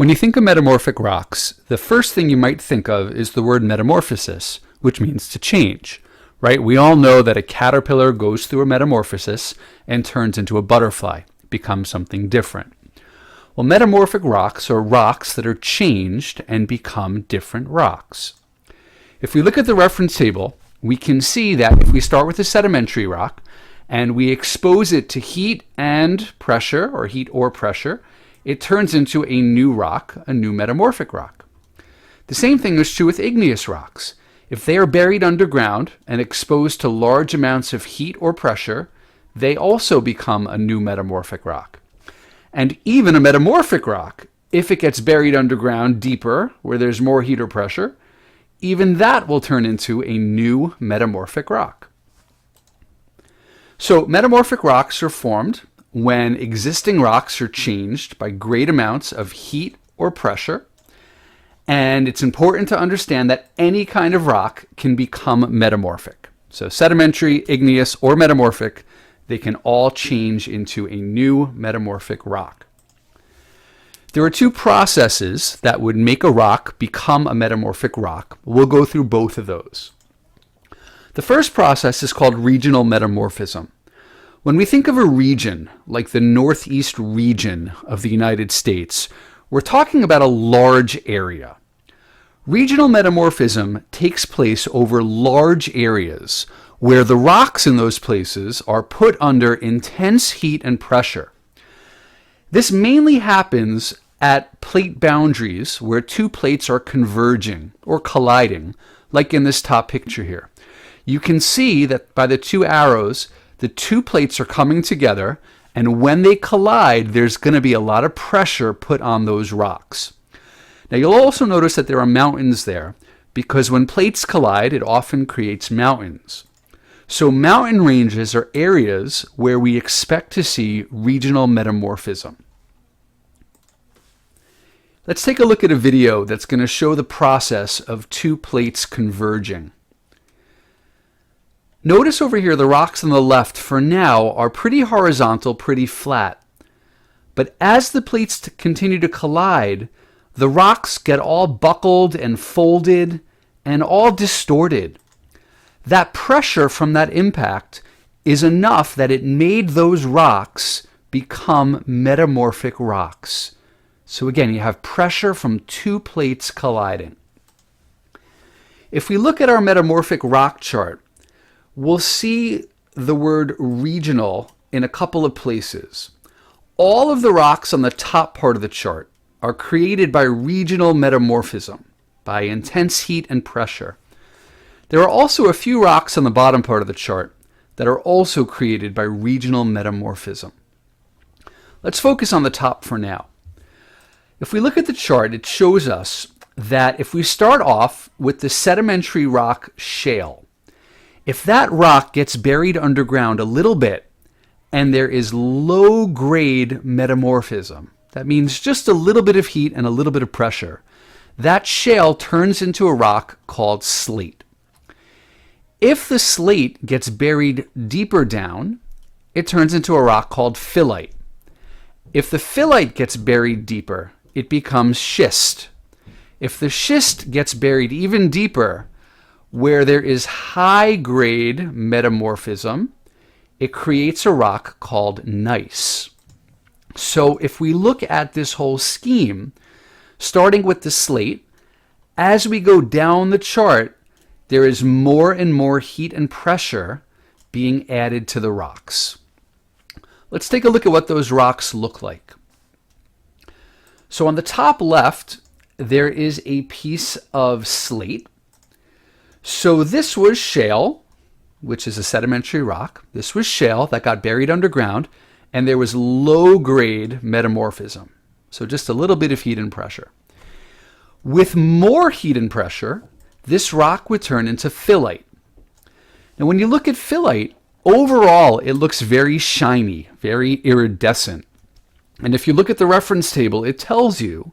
When you think of metamorphic rocks, the first thing you might think of is the word metamorphosis, which means to change, right? We all know that a caterpillar goes through a metamorphosis and turns into a butterfly, becomes something different. Well, metamorphic rocks are rocks that are changed and become different rocks. If we look at the reference table, we can see that if we start with a sedimentary rock and we expose it to heat and pressure, or heat or pressure, it turns into a new rock, a new metamorphic rock. The same thing is true with igneous rocks. If they are buried underground and exposed to large amounts of heat or pressure, they also become a new metamorphic rock. And even a metamorphic rock, if it gets buried underground deeper, where there's more heat or pressure, even that will turn into a new metamorphic rock. So metamorphic rocks are formed when existing rocks are changed by great amounts of heat or pressure. And it's important to understand that any kind of rock can become metamorphic. So sedimentary, igneous, or metamorphic, they can all change into a new metamorphic rock. There are two processes that would make a rock become a metamorphic rock. We'll go through both of those. The first process is called regional metamorphism. When we think of a region, like the Northeast region of the United States, we're talking about a large area. Regional metamorphism takes place over large areas where the rocks in those places are put under intense heat and pressure. This mainly happens at plate boundaries where two plates are converging or colliding, like in this top picture here. You can see that by the two arrows, the two plates are coming together, and when they collide, there's going to be a lot of pressure put on those rocks. Now you'll also notice that there are mountains there, because when plates collide, it often creates mountains. So mountain ranges are areas where we expect to see regional metamorphism. Let's take a look at a video that's going to show the process of two plates converging. Notice over here the rocks on the left for now are pretty horizontal, pretty flat. But as the plates continue to collide, the rocks get all buckled and folded and all distorted. That pressure from that impact is enough that it made those rocks become metamorphic rocks. So again, you have pressure from two plates colliding. If we look at our metamorphic rock chart, we'll see the word regional in a couple of places. All of the rocks on the top part of the chart are created by regional metamorphism, by intense heat and pressure. There are also a few rocks on the bottom part of the chart that are also created by regional metamorphism. Let's focus on the top for now. If we look at the chart, it shows us that if we start off with the sedimentary rock shale, if that rock gets buried underground a little bit and there is low-grade metamorphism, that means just a little bit of heat and a little bit of pressure, that shale turns into a rock called slate. If the slate gets buried deeper down, it turns into a rock called phyllite. If the phyllite gets buried deeper, it becomes schist. If the schist gets buried even deeper, where there is high-grade metamorphism, it creates a rock called gneiss. So if we look at this whole scheme, starting with the slate, as we go down the chart, there is more and more heat and pressure being added to the rocks. Let's take a look at what those rocks look like. So on the top left, there is a piece of slate. So this was shale, which is a sedimentary rock. This was shale that got buried underground, and there was low-grade metamorphism. So just a little bit of heat and pressure. With more heat and pressure, this rock would turn into phyllite. Now when you look at phyllite, overall it looks very shiny, very iridescent. And if you look at the reference table, it tells you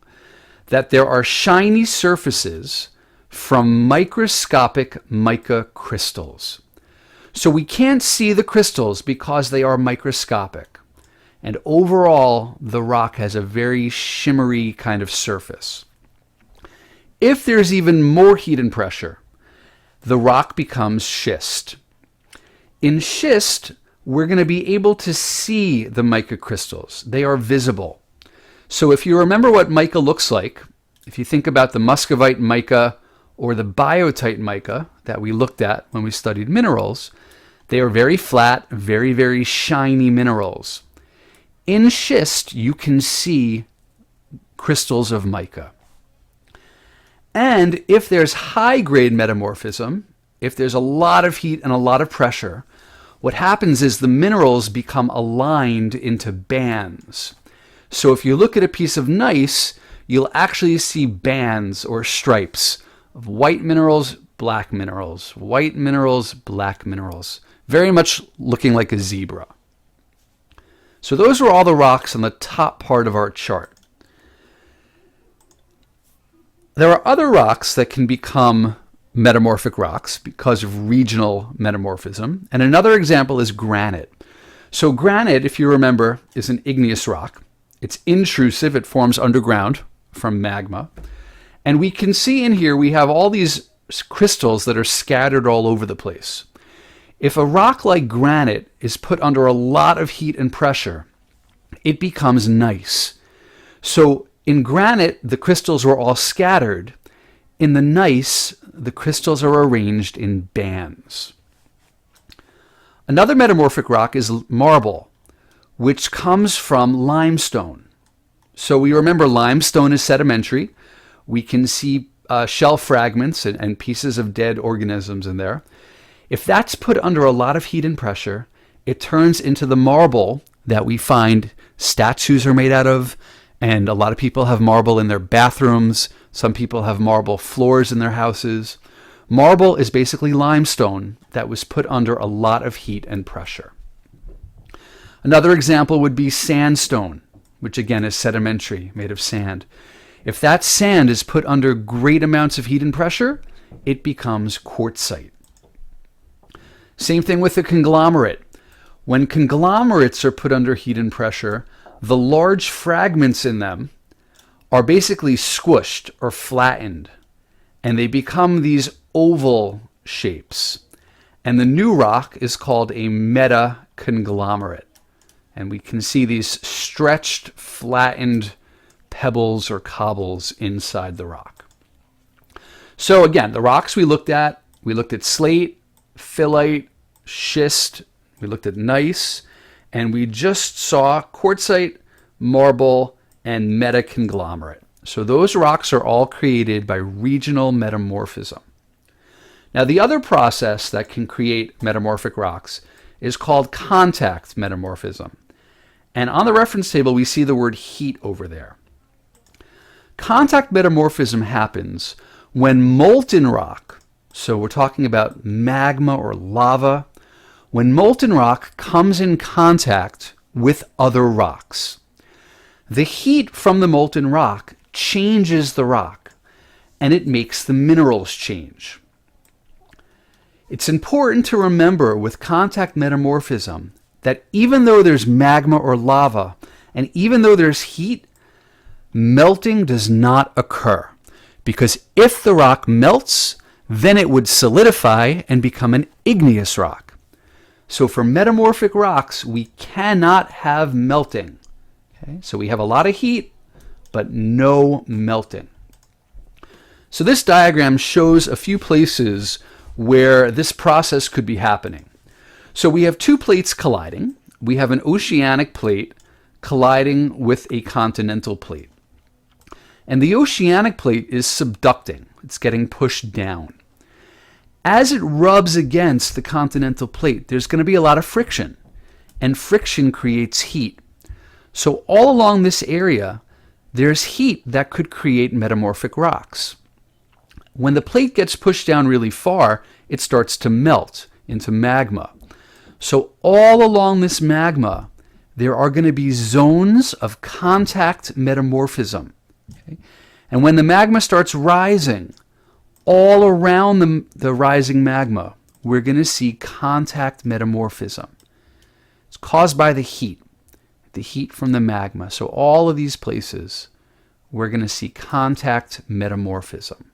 that there are shiny surfaces from microscopic mica crystals. So we can't see the crystals because they are microscopic. And overall, the rock has a very shimmery kind of surface. If there's even more heat and pressure, the rock becomes schist. In schist, we're going to be able to see the mica crystals. They are visible. So if you remember what mica looks like, if you think about the muscovite mica or the biotite mica that we looked at when we studied minerals, they are very flat, very, very shiny minerals. In schist, you can see crystals of mica. And if there's high-grade metamorphism, if there's a lot of heat and a lot of pressure, what happens is the minerals become aligned into bands. So if you look at a piece of gneiss, you'll actually see bands or stripes of white minerals, black minerals, white minerals, black minerals, very much looking like a zebra. So those are all the rocks on the top part of our chart. There are other rocks that can become metamorphic rocks because of regional metamorphism. And another example is granite. So granite, if you remember, is an igneous rock. It's intrusive. It forms underground from magma. And we can see in here we have all these crystals that are scattered all over the place. If a rock like granite is put under a lot of heat and pressure, it becomes gneiss. So in granite, the crystals were all scattered. In the gneiss, the crystals are arranged in bands. Another metamorphic rock is marble, which comes from limestone. So we remember limestone is sedimentary. We can see shell fragments and pieces of dead organisms in there. If that's put under a lot of heat and pressure, it turns into the marble that we find statues are made out of, and a lot of people have marble in their bathrooms. Some people have marble floors in their houses. Marble is basically limestone that was put under a lot of heat and pressure. Another example would be sandstone, which again is sedimentary, made of sand. If that sand is put under great amounts of heat and pressure, it becomes quartzite. Same thing with the conglomerate. When conglomerates are put under heat and pressure, the large fragments in them are basically squished or flattened, and they become these oval shapes. And the new rock is called a metaconglomerate. And we can see these stretched, flattened pebbles or cobbles inside the rock. So again, the rocks we looked at slate, phyllite, schist, we looked at gneiss, and we just saw quartzite, marble, and metaconglomerate. So those rocks are all created by regional metamorphism. Now the other process that can create metamorphic rocks is called contact metamorphism. And on the reference table we see the word heat over there. Contact metamorphism happens when molten rock, so we're talking about magma or lava, when molten rock comes in contact with other rocks. The heat from the molten rock changes the rock, and it makes the minerals change. It's important to remember with contact metamorphism that even though there's magma or lava, and even though there's heat, melting does not occur. Because if the rock melts, then it would solidify and become an igneous rock. So for metamorphic rocks, we cannot have melting. Okay? So we have a lot of heat, but no melting. So this diagram shows a few places where this process could be happening. So we have two plates colliding. We have an oceanic plate colliding with a continental plate. And the oceanic plate is subducting. It's getting pushed down. As it rubs against the continental plate, there's going to be a lot of friction, and friction creates heat. So all along this area, there's heat that could create metamorphic rocks. When the plate gets pushed down really far, it starts to melt into magma. So all along this magma, there are going to be zones of contact metamorphism. Okay? And when the magma starts rising, all around the rising magma, we're going to see contact metamorphism. It's caused by the heat. the heat from the magma. So all of these places, we're going to see contact metamorphism.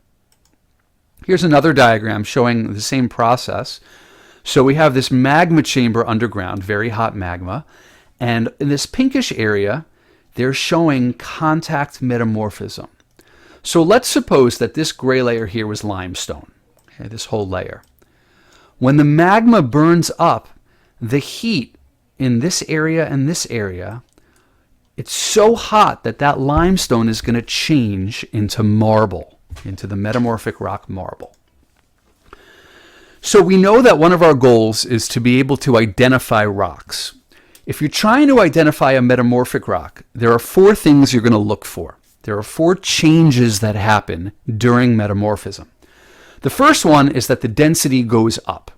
Here's another diagram showing the same process. So we have this magma chamber underground, very hot magma, and in this pinkish area, they're showing contact metamorphism. So let's suppose that this gray layer here was limestone, okay, this whole layer. When the magma burns up, the heat in this area and this area, it's so hot that that limestone is going to change into marble, into the metamorphic rock marble. So we know that one of our goals is to be able to identify rocks. If you're trying to identify a metamorphic rock, there are 4 things you're going to look for. There are 4 changes that happen during metamorphism. The first one is that the density goes up,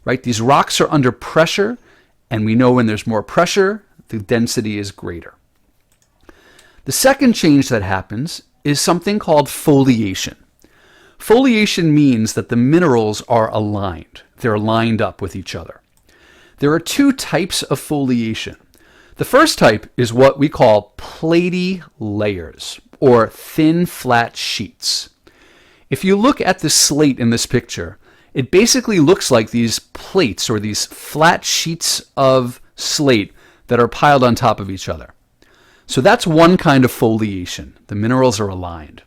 right? These rocks are under pressure, and we know when there's more pressure, the density is greater. The second change that happens is something called foliation. Foliation means that the minerals are aligned. They're lined up with each other. There are 2 types of foliation. The first type is what we call platy layers, or thin flat sheets. If you look at the slate in this picture, it basically looks like these plates or these flat sheets of slate that are piled on top of each other. So that's one kind of foliation. The minerals are aligned.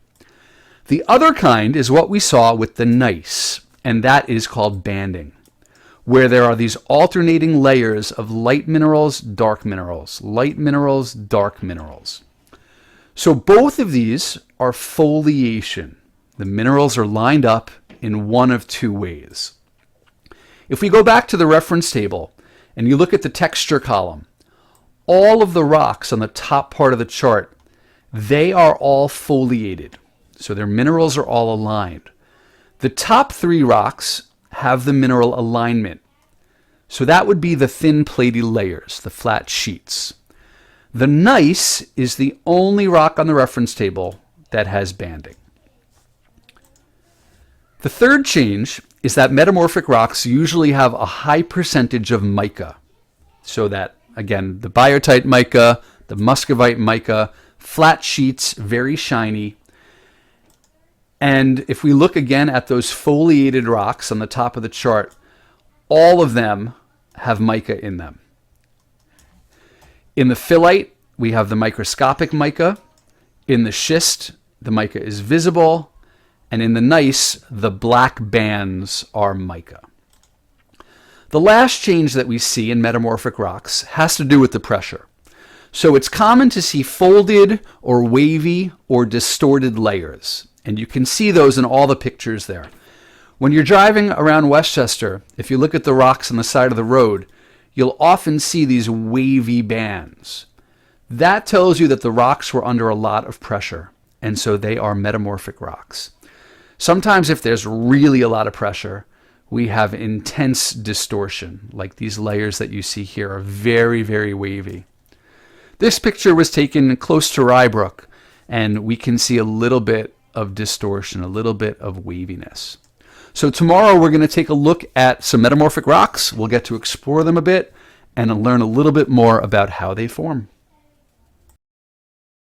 The other kind is what we saw with the gneiss, and that is called banding, where there are these alternating layers of light minerals, dark minerals, light minerals, dark minerals. So both of these are foliation. The minerals are lined up in one of 2 ways. If we go back to the reference table and you look at the texture column, all of the rocks on the top part of the chart, they are all foliated. So their minerals are all aligned. The top 3 rocks have the mineral alignment. So that would be the thin platy layers, the flat sheets. The gneiss is the only rock on the reference table that has banding. The third change is that metamorphic rocks usually have a high percentage of mica. So that, again, the biotite mica, the muscovite mica, flat sheets, very shiny. And if we look again at those foliated rocks on the top of the chart, all of them have mica in them. In the phyllite, we have the microscopic mica. In the schist, the mica is visible. And in the gneiss, the black bands are mica. The last change that we see in metamorphic rocks has to do with the pressure. So it's common to see folded or wavy or distorted layers. And you can see those in all the pictures there. When you're driving around Westchester, if you look at the rocks on the side of the road, you'll often see these wavy bands. That tells you that the rocks were under a lot of pressure, and so they are metamorphic rocks. Sometimes if there's really a lot of pressure, we have intense distortion, like these layers that you see here are very, very wavy. This picture was taken close to Rybrook, and we can see a little bit of distortion, a little bit of waviness. So tomorrow we're going to take a look at some metamorphic rocks. We'll get to explore them a bit and learn a little bit more about how they form.